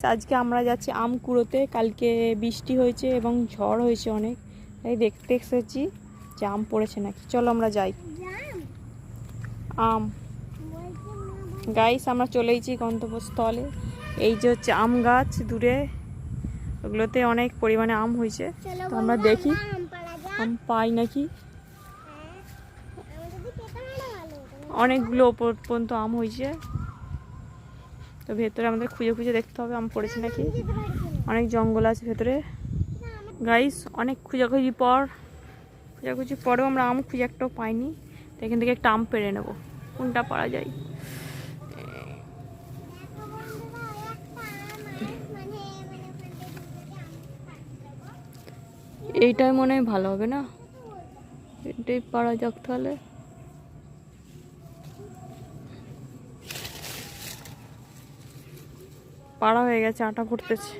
আজকে আমরা যাচ্ছি আম কুড়োতে। কালকে বৃষ্টি হয়েছে এবং ঝড় হয়েছে অনেক, তাই দেখতে এসেছি যে আম পড়েছে নাকি। চলো আমরা যাই। আম গাইস, আমরা চলে এসেছি গন্তব্যস্থলে। এই যে হচ্ছে আম গাছ দূরে, ওগুলোতে অনেক পরিমাণে আম হয়েছে। তো আমরা দেখি আম পাই নাকি। অনেকগুলো ওপর পর্যন্ত আম হয়েছে, তো ভেতরে আমাদের খুঁজে খুঁজে দেখতে হবে আম পড়েছে নাকি। অনেক জঙ্গল আছে ভেতরে গাইস। অনেক খোঁজাখুঁজি পরেও আমরা আম খুঁজে একটাও পাইনি। তো এখান থেকে একটা আম পেড়ে নেবো, কোনটা পারা যায়। এইটাই মনে হয় ভালো হবে না, এটাই পারা যাক তাহলে। পাড়া হয়ে গেছে, আটা পড়তেছে।